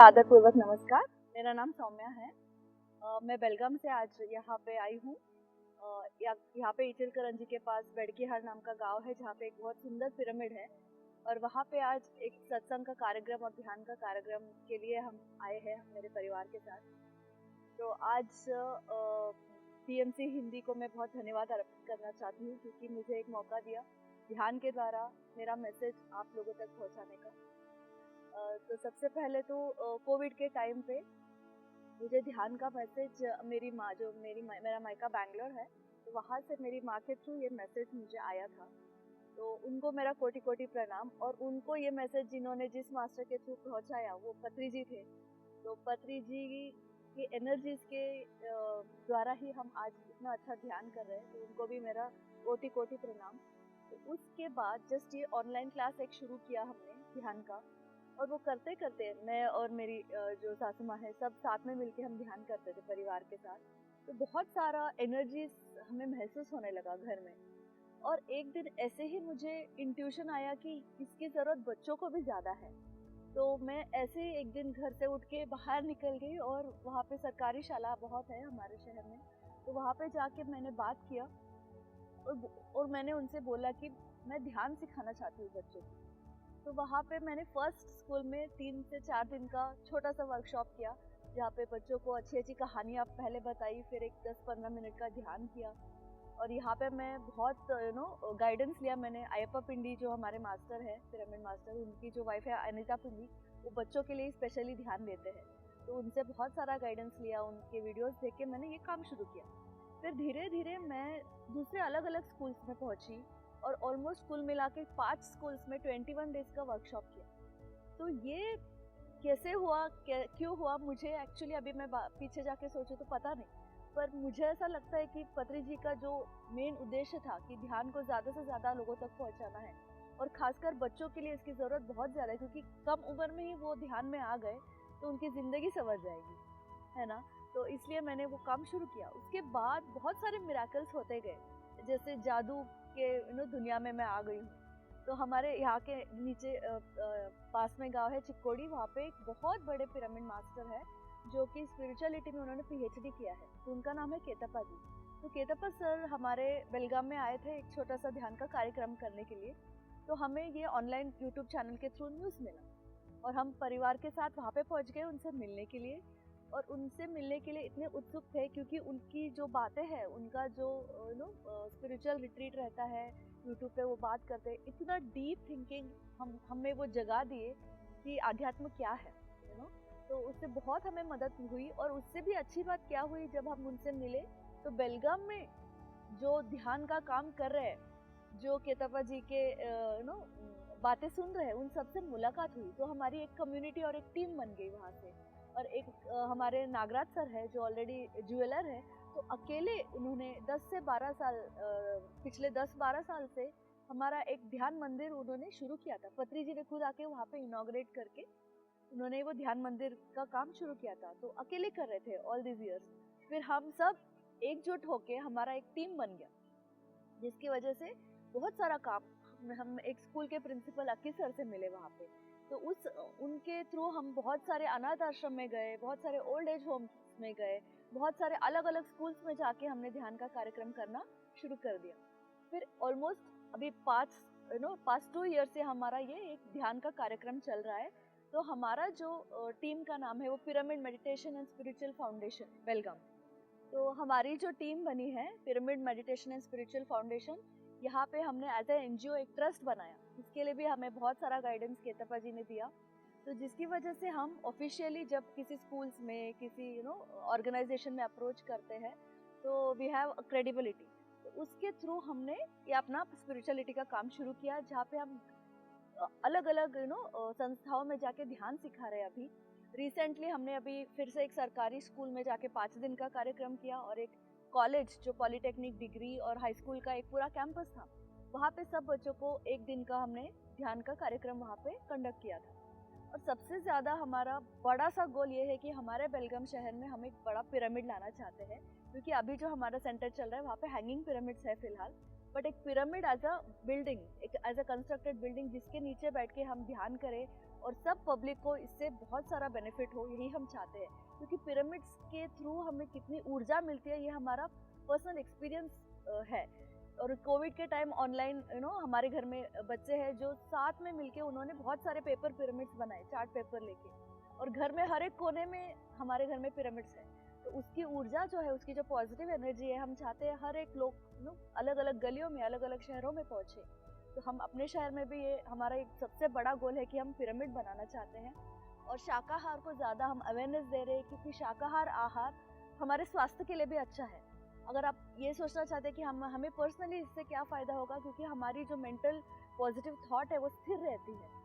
आदरपूर्वक नमस्कार। मेरा नाम सौम्या है। मैं बेलगाम से आज यहाँ पे आई हूँ। यहाँ पे इचलकरंजी के पास बेड़कीहार नाम का गांव है जहाँ पे एक बहुत सुंदर पिरामिड है और वहाँ पे आज एक सत्संग का कार्यक्रम और ध्यान का कार्यक्रम के लिए हम आए हैं मेरे परिवार के साथ। तो आज टीएमसी हिंदी को मैं बहुत धन्यवाद अर्पित करना चाहती हूँ क्योंकि मुझे एक मौका दिया ध्यान के द्वारा मेरा मैसेज आप लोगों तक पहुँचाने का। तो सबसे पहले तो कोविड के टाइम पे मुझे ध्यान का मैसेज मेरी माँ जो मेरा मायका बैंगलोर है, तो वहाँ से मेरी माँ के थ्रू ये मैसेज मुझे आया था। तो उनको मेरा कोटि कोटि प्रणाम। और उनको ये मैसेज जिन्होंने जिस मास्टर के थ्रू पहुँचाया वो पत्री जी थे। तो पत्री जी की एनर्जीज के द्वारा ही हम आज इतना अच्छा ध्यान कर रहे हैं, तो उनको भी मेरा कोटि कोटि प्रणाम। तो उसके बाद जस्ट ये ऑनलाइन क्लास एक शुरू किया हमने ध्यान का, और वो करते करते मैं और मेरी जो सासू माँ है सब साथ में मिलके हम ध्यान करते थे परिवार के साथ। तो बहुत सारा एनर्जीज हमें महसूस होने लगा घर में। और एक दिन ऐसे ही मुझे इंट्यूशन आया कि इसकी ज़रूरत बच्चों को भी ज़्यादा है। तो मैं ऐसे ही एक दिन घर से उठ के बाहर निकल गई और वहाँ पे सरकारी शाला बहुत है हमारे शहर में, तो वहाँ पे जाके मैंने बात किया और मैंने उनसे बोला कि मैं ध्यान सिखाना चाहती हूँ बच्चों को। तो वहाँ पे मैंने फर्स्ट स्कूल में 3 से 4 दिन का छोटा सा वर्कशॉप किया जहाँ पे बच्चों को अच्छी अच्छी कहानियाँ पहले बताई, फिर एक 10-15 मिनट का ध्यान किया। और यहाँ पे मैं बहुत गाइडेंस लिया मैंने। अयप्पा पिंडी जो हमारे मास्टर है, पिरामिड मास्टर, उनकी जो वाइफ है अनिता पिंडी, वो बच्चों के लिए स्पेशली ध्यान देते हैं। तो उनसे बहुत सारा गाइडेंस लिया, उनके वीडियोस देख के मैंने ये काम शुरू किया। फिर धीरे धीरे मैं दूसरे अलग अलग स्कूल्स में पहुँची और ऑलमोस्ट कुल मिला के 5 स्कूल्स में 21 डेज का वर्कशॉप किया। तो ये कैसे हुआ, क्यों हुआ, मुझे एक्चुअली अभी मैं पीछे जाके सोचूं तो पता नहीं, पर मुझे ऐसा लगता है कि पत्री जी का जो मेन उद्देश्य था कि ध्यान को ज़्यादा से ज़्यादा लोगों तक पहुंचाना है, और खासकर बच्चों के लिए इसकी ज़रूरत बहुत ज़्यादा है क्योंकि कम उम्र में ही वो ध्यान में आ गए तो उनकी ज़िंदगी संवर जाएगी, है ना। तो इसलिए मैंने वो काम शुरू किया। उसके बाद बहुत सारे मिराकल्स होते गए, जैसे जादू के दुनिया में मैं आ गई हूँ। तो हमारे यहाँ के नीचे पास में गांव है चिक्कोड़ी, वहाँ पे एक बहुत बड़े पिरामिड मास्टर है जो कि स्पिरिचुअलिटी में उन्होंने पीएचडी किया है। तो उनका नाम है केतप्पा जी। तो केतप्पा सर हमारे बेलगाम में आए थे एक छोटा सा ध्यान का कार्यक्रम करने के लिए। तो हमें ये ऑनलाइन यूट्यूब चैनल के थ्रू न्यूज़ मिला और हम परिवार के साथ वहाँ पे पहुँच गए उनसे मिलने के लिए। और उनसे मिलने के लिए इतने उत्सुक थे क्योंकि उनकी जो बातें हैं, उनका जो स्पिरिचुअल रिट्रीट रहता है, यूट्यूब पे वो बात करते हैं, इतना डीप थिंकिंग हमें वो जगा दिए कि आध्यात्म क्या है, तो उससे बहुत हमें मदद हुई। और उससे भी अच्छी बात क्या हुई, जब हम उनसे मिले तो बेलगाम में जो ध्यान का काम कर रहे हैं, जो केतप्पा जी के बातें सुन रहे हैं, उन सबसे मुलाकात हुई। तो हमारी एक कम्युनिटी और एक टीम बन गई वहाँ से। और एक हमारे नागराज सर है जो ऑलरेडी ज्वेलर है, तो अकेले उन्होंने 10 से 12 साल पिछले 10-12 साल से हमारा एक ध्यान मंदिर उन्होंने शुरू किया था। पत्री जी ने खुद आके वहाँ पे इनॉग्रेट करके उन्होंने वो ध्यान मंदिर का काम शुरू किया था। तो अकेले कर रहे थे ऑल दिस इयर्स। फिर हम सब एकजुट होके हमारा एक टीम बन गया, जिसकी वजह से बहुत सारा काम हम एक स्कूल के प्रिंसिपल अक्की सर से मिले वहाँ पे। तो उनके थ्रू हम बहुत सारे अनाथ आश्रम में गए, बहुत सारे ओल्ड एज होम्स में गए, बहुत सारे अलग अलग स्कूल्स में जाके हमने ध्यान का कार्यक्रम करना शुरू कर दिया। फिर ऑलमोस्ट अभी पास्ट 2 ईयर से हमारा ये एक ध्यान का कार्यक्रम चल रहा है। तो हमारा जो टीम का नाम है वो pyramid meditation and spiritual foundation Belgaum. तो हमारी जो टीम बनी है pyramid meditation and spiritual foundation, यहाँ पे हमने एज ए एनजीओ एक ट्रस्ट बनाया। इसके लिए भी हमें बहुत सारा गाइडेंस केतप्पा जी ने दिया। तो जिसकी वजह से हम ऑफिशियली जब किसी स्कूल्स में, किसी ऑर्गेनाइजेशन में अप्रोच करते हैं, तो वी हैव क्रेडिबिलिटी। तो उसके थ्रू हमने ये अपना स्पिरिचुअलिटी का काम शुरू किया, जहाँ पे हम अलग अलग संस्थाओं में जाके ध्यान सिखा रहे हैं। अभी रिसेंटली हमने अभी फिर से एक सरकारी स्कूल में जाके 5 दिन का कार्यक्रम किया, और एक कॉलेज जो पॉलिटेक्निक डिग्री और हाई स्कूल का एक पूरा कैंपस था, वहाँ पे सब बच्चों को 1 दिन का हमने ध्यान का कार्यक्रम वहाँ पे कंडक्ट किया था। और सबसे ज़्यादा हमारा बड़ा सा गोल ये है कि हमारे बेलगाम शहर में हम एक बड़ा पिरामिड लाना चाहते हैं, क्योंकि अभी जो हमारा सेंटर चल रहा है वहाँ पे हैंगिंग पिरामिड्स है फिलहाल, बट एक पिरामिड एज अ बिल्डिंग, एक एज अ कंस्ट्रक्टेड बिल्डिंग जिसके नीचे बैठ के हम ध्यान करें और सब पब्लिक को इससे बहुत सारा बेनिफिट हो, यही हम चाहते हैं। क्योंकि पिरामिड्स के थ्रू हमें कितनी ऊर्जा मिलती है, ये हमारा पर्सनल एक्सपीरियंस है। और कोविड के टाइम ऑनलाइन हमारे घर में बच्चे हैं जो साथ में मिलके उन्होंने बहुत सारे पेपर पिरामिड्स बनाए, चार्ट पेपर लेके, और घर में हर एक कोने में हमारे घर में पिरामिड्स है। तो उसकी ऊर्जा जो है, उसकी जो पॉजिटिव एनर्जी है, हम चाहते हैं हर एक लोग अलग अलग गलियों में, अलग अलग शहरों में पहुंचे। तो हम अपने शहर में भी, ये हमारा एक सबसे बड़ा गोल है कि हम पिरामिड बनाना चाहते हैं। और शाकाहार को ज़्यादा हम अवेयरनेस दे रहे हैं, क्योंकि शाकाहार आहार हमारे स्वास्थ्य के लिए भी अच्छा है। अगर आप ये सोचना चाहते हैं कि हमें पर्सनली इससे क्या फ़ायदा होगा, क्योंकि हमारी जो मेंटल पॉजिटिव थॉट है वो स्थिर रहती है।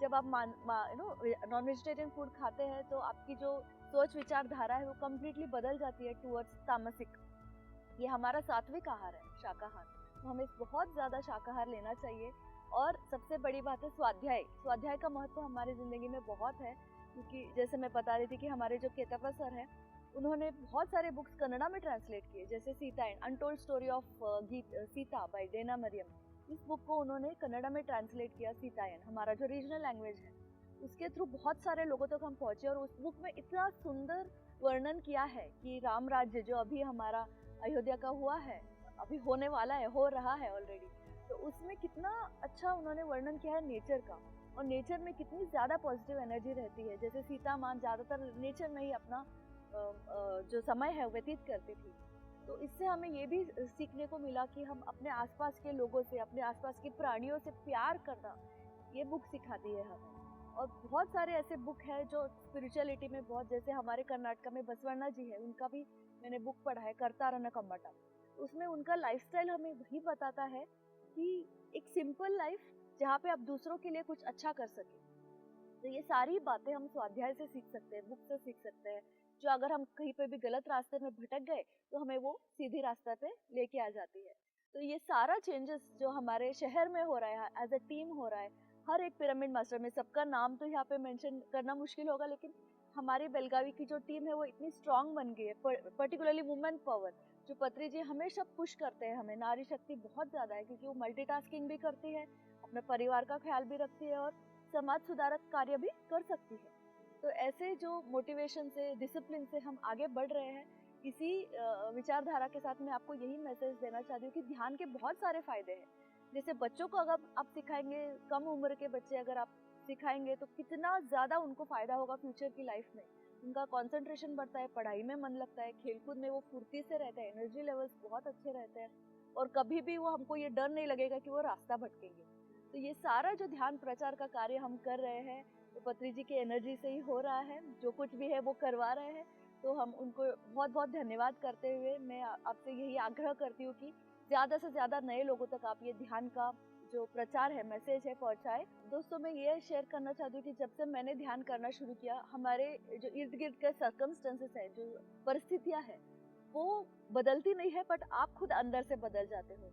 जब आप नॉन वेजिटेरियन फूड खाते हैं तो आपकी जो सोच विचारधारा है वो कम्प्लीटली बदल जाती है टूवर्ड्स तामसिक। ये हमारा सात्विक आहार है, शाकाहार। तो हमें बहुत ज़्यादा शाकाहार लेना चाहिए। और सबसे बड़ी बात है स्वाध्याय। स्वाध्याय का महत्व हमारी ज़िंदगी में बहुत है, क्योंकि जैसे मैं बता रही थी कि हमारे जो केतप्पा सर हैं, उन्होंने बहुत सारे बुक्स कन्नड़ा में ट्रांसलेट किए, जैसे Sita and untold story of Sita by Dena Merriam. इस बुक को उन्होंने कन्नड़ा में ट्रांसलेट किया, सीता एंड, हमारा जो रीजनल लैंग्वेज है। उसके थ्रू बहुत सारे लोगों तक हम पहुंचे, और उस बुक में इतना सुंदर वर्णन किया है कि राम राज्य जो अभी हमारा अयोध्या का हुआ है, अभी होने वाला है, हो रहा है ऑलरेडी, तो उसमें कितना अच्छा उन्होंने वर्णन किया है नेचर का, और नेचर में कितनी ज़्यादा पॉजिटिव एनर्जी रहती है। जैसे सीता माँ ज़्यादातर नेचर में ही अपना जो समय है व्यतीत करती थी। तो इससे हमें ये भी सीखने को मिला कि हम अपने आसपास के लोगों से, अपने आसपास के प्राणियों से प्यार करना, ये बुक सिखाती है हमें। और बहुत सारे ऐसे बुक हैं जो स्पिरिचुअलिटी में बहुत, जैसे हमारे कर्नाटका में बसवण्णा जी है, उनका भी मैंने बुक पढ़ा है, करतारन कम्मटा। उसमें उनका लाइफस्टाइल हमें वही बताता है कि एक सिंपल लाइफ जहाँ पे आप दूसरों के लिए कुछ अच्छा कर सके। तो ये सारी बातें हम स्वाध्याय से सीख सकते हैं, बुक से सीख सकते हैं, जो अगर हम कहीं पे भी गलत रास्ते में भटक गए तो हमें वो सीधी रास्ते पे लेके आ जाती है। तो ये सारा चेंजेस जो हमारे शहर में हो रहा है, एज अ टीम हो रहा है, हर एक पिरामिड मास्टर में, सबका नाम तो यहाँ पे मेंशन करना मुश्किल होगा, लेकिन हमारी बेलगावी की जो टीम है वो इतनी स्ट्रांग बन गई है, पर्टिकुलरली वुमेन पावर। जो पत्री जी हमेशा पुश करते हैं हमें, नारी शक्ति बहुत ज़्यादा है, क्योंकि वो मल्टीटास्किंग भी करती है, अपने परिवार का ख्याल भी रखती है, और समाज सुधारक कार्य भी कर सकती है। तो ऐसे जो मोटिवेशन से, डिसिप्लिन से हम आगे बढ़ रहे हैं, इसी विचारधारा के साथ मैं आपको यही मैसेज देना चाहती हूँ कि ध्यान के बहुत सारे फायदे हैं। जैसे बच्चों को अगर आप सिखाएंगे, कम उम्र के बच्चे अगर आप सिखाएंगे तो कितना ज़्यादा उनको फ़ायदा होगा फ्यूचर की लाइफ में। उनका कंसंट्रेशन बढ़ता है, पढ़ाई में मन लगता है, खेलकूद में वो फुर्ती से रहते हैं, एनर्जी लेवल्स बहुत अच्छे रहते हैं, और कभी भी वो, हमको ये डर नहीं लगेगा कि वो रास्ता भटकेंगे। तो ये सारा जो ध्यान प्रचार का कार्य हम कर रहे हैं, तो पत्री जी की एनर्जी से ही हो रहा है, जो कुछ भी है वो करवा रहे हैं। तो हम उनको बहुत बहुत धन्यवाद करते हुए मैं आपसे यही आग्रह करती हूँ कि ज़्यादा से ज़्यादा नए लोगों तक आप ये ध्यान का जो प्रचार है, मैसेज है, पहुँचाए। दोस्तों, मैं ये शेयर करना चाहती हूँ कि जब से मैंने ध्यान करना शुरू किया, हमारे जो इर्द गिर्द के सर्कमस्टेंसेस है, जो परिस्थितियाँ है, वो बदलती नहीं है, बट आप खुद अंदर से बदल जाते हो।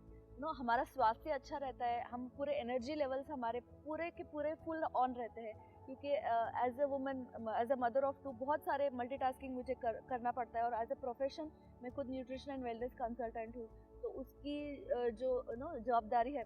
हमारा स्वास्थ्य अच्छा रहता है, हम पूरे एनर्जी लेवल्स हमारे पूरे के पूरे फुल ऑन रहते हैं, क्योंकि as a woman, as a mother of two, बहुत सारे मल्टीटास्किंग मुझे करना पड़ता है, और एज अ प्रोफेशन मैं खुद न्यूट्रिशन एंड वेलनेस कंसल्टेंट हूँ। तो उसकी जो जवाबदारी है,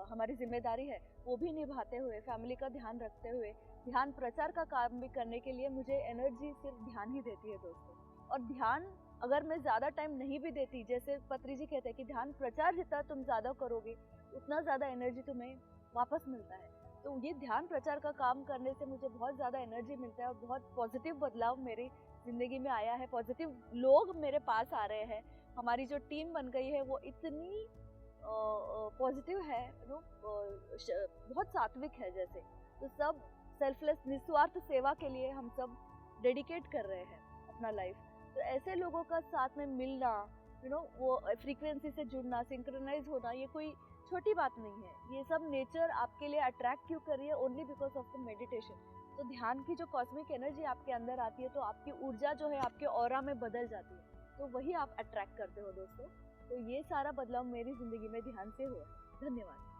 हमारी जिम्मेदारी है, वो भी निभाते हुए, फैमिली का ध्यान रखते हुए, ध्यान प्रचार का काम भी करने के लिए मुझे एनर्जी सिर्फ ध्यान ही देती है दोस्तों। और ध्यान अगर मैं ज़्यादा टाइम नहीं भी देती, जैसे पत्री जी कहते हैं कि ध्यान प्रचार जितना तुम ज़्यादा करोगे उतना ज़्यादा एनर्जी तुम्हें वापस मिलता है। तो ये ध्यान प्रचार का काम करने से मुझे बहुत ज़्यादा एनर्जी मिलता है, और बहुत पॉजिटिव बदलाव मेरी ज़िंदगी में आया है, पॉजिटिव लोग मेरे पास आ रहे हैं। हमारी जो टीम बन गई है वो इतनी पॉजिटिव है, बहुत सात्विक है जैसे। तो सब सेल्फलेस, निस्वार्थ सेवा के लिए हम सब डेडिकेट कर रहे हैं अपना लाइफ। तो ऐसे लोगों का साथ में मिलना, वो फ्रीक्वेंसी से जुड़ना, सिंक्रोनाइज होना, ये कोई छोटी बात नहीं है। ये सब नेचर आपके लिए अट्रैक्ट क्यों कर रही है? Only because of the meditation. तो ध्यान की जो कॉस्मिक एनर्जी आपके अंदर आती है, तो आपकी ऊर्जा जो है आपके ऑरा में बदल जाती है, तो वही आप अट्रैक्ट करते हो दोस्तों। तो ये सारा बदलाव मेरी जिंदगी में ध्यान से हुआ। धन्यवाद।